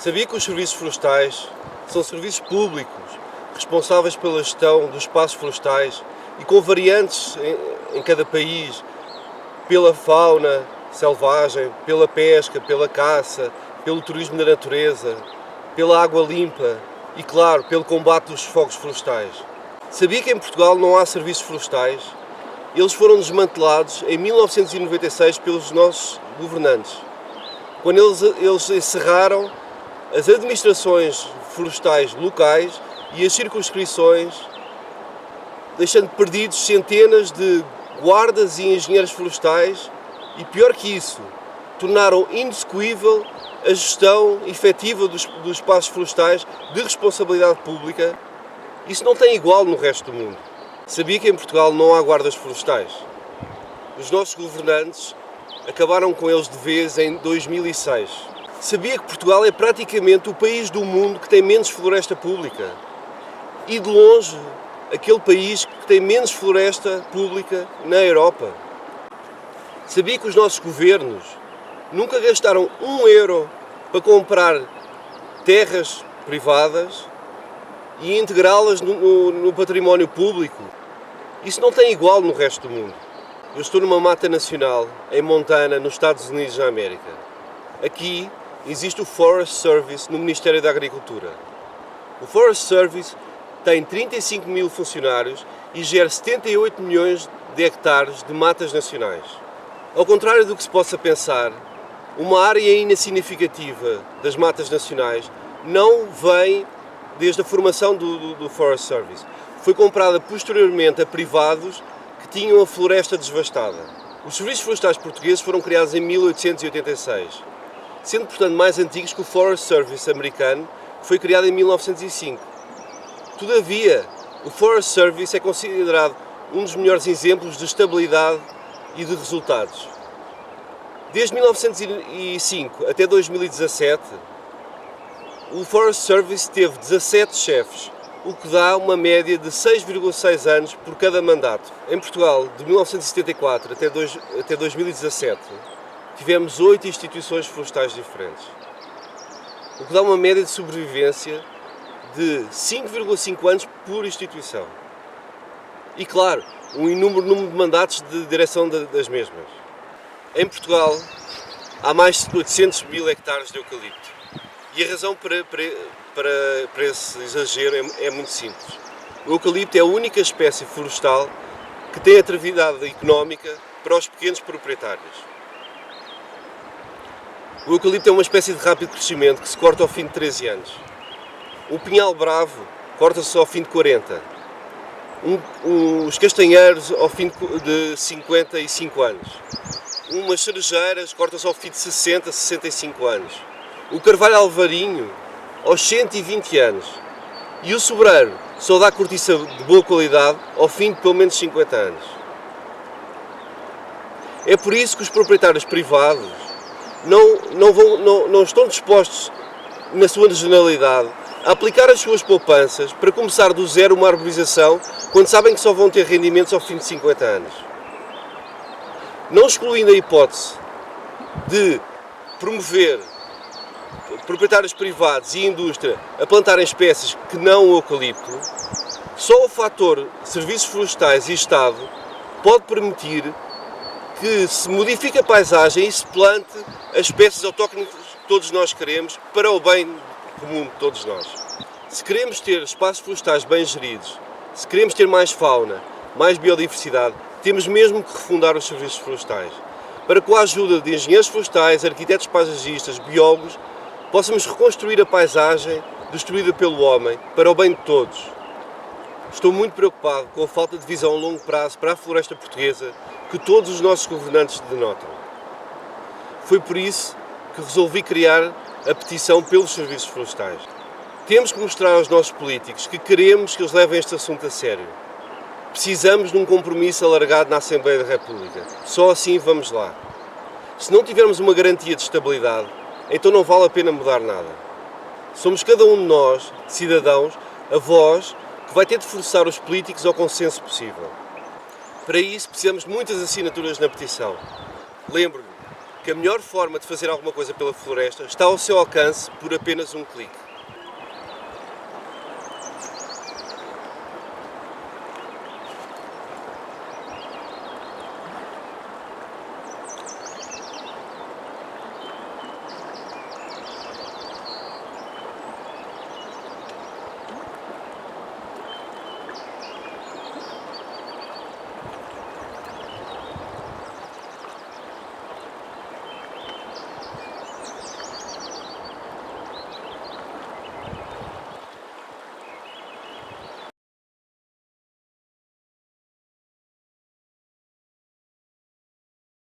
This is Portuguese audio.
Sabia que os serviços florestais são serviços públicos responsáveis pela gestão dos espaços florestais e com variantes em cada país, pela fauna selvagem, pela pesca, pela caça, pelo turismo da natureza, pela água limpa e, claro, pelo combate dos fogos florestais. Sabia que em Portugal não há serviços florestais? Eles foram desmantelados em 1996 pelos nossos governantes, quando eles encerraram as administrações florestais locais e as circunscrições, deixando perdidos centenas de guardas e engenheiros florestais e, pior que isso, tornaram inexecuível a gestão efetiva dos espaços florestais de responsabilidade pública. Isso não tem igual no resto do mundo. Sabia que em Portugal não há guardas florestais? Os nossos governantes acabaram com eles de vez em 2006. Sabia que Portugal é praticamente o país do mundo que tem menos floresta pública? E de longe, aquele país que tem menos floresta pública na Europa. Sabia que os nossos governos nunca gastaram €1 para comprar terras privadas e integrá-las no património público? Isso não tem igual no resto do mundo. Eu estou numa mata nacional, em Montana, nos Estados Unidos da América. Aqui existe o Forest Service no Ministério da Agricultura. O Forest Service tem 35 mil funcionários e gera 78 milhões de hectares de matas nacionais. Ao contrário do que se possa pensar, uma área insignificativa das matas nacionais não vem desde a formação do Forest Service. Foi comprada posteriormente a privados que tinham a floresta devastada. Os serviços florestais portugueses foram criados em 1886, sendo, portanto, mais antigos que o Forest Service americano, que foi criado em 1905. Todavia, o Forest Service é considerado um dos melhores exemplos de estabilidade e de resultados. Desde 1905 até 2017, o Forest Service teve 17 chefes, o que dá uma média de 6,6 anos por cada mandato. Em Portugal, de 1974 até 2017, tivemos 8 instituições florestais diferentes, o que dá uma média de sobrevivência de 5,5 anos por instituição. E, claro, um inúmero número de mandatos de direção das mesmas. Em Portugal, há mais de 800 mil hectares de eucalipto. E a razão para esse exagero é muito simples. O eucalipto é a única espécie florestal que tem atividade económica para os pequenos proprietários. O eucalipto é uma espécie de rápido crescimento que se corta ao fim de 13 anos. O pinhal bravo corta-se ao fim de 40. Os castanheiros ao fim de 55 anos. Umas cerejeiras cortam-se ao fim de 60, 65 anos. O carvalho alvarinho aos 120 anos. E o sobreiro só dá cortiça de boa qualidade ao fim de pelo menos 50 anos. É por isso que os proprietários privados não estão dispostos, na sua generalidade, a aplicar as suas poupanças para começar do zero uma arborização quando sabem que só vão ter rendimentos ao fim de 50 anos. Não excluindo a hipótese de promover proprietários privados e indústria a plantarem espécies que não o eucalipto, só o fator serviços florestais e Estado pode permitir que se modifique a paisagem e se plante as espécies autóctones que todos nós queremos para o bem comum de todos nós. Se queremos ter espaços florestais bem geridos, se queremos ter mais fauna, mais biodiversidade, temos mesmo que refundar os serviços florestais, para que com a ajuda de engenheiros florestais, arquitetos paisagistas, biólogos, possamos reconstruir a paisagem destruída pelo homem para o bem de todos. Estou muito preocupado com a falta de visão a longo prazo para a floresta portuguesa que todos os nossos governantes denotam. Foi por isso que resolvi criar a petição pelos serviços florestais. Temos que mostrar aos nossos políticos que queremos que eles levem este assunto a sério. Precisamos de um compromisso alargado na Assembleia da República. Só assim vamos lá. Se não tivermos uma garantia de estabilidade, então não vale a pena mudar nada. Somos cada um de nós, cidadãos, a voz que vai ter de forçar os políticos ao consenso possível. Para isso precisamos de muitas assinaturas na petição. Lembro-lhe, que a melhor forma de fazer alguma coisa pela floresta está ao seu alcance por apenas um clique.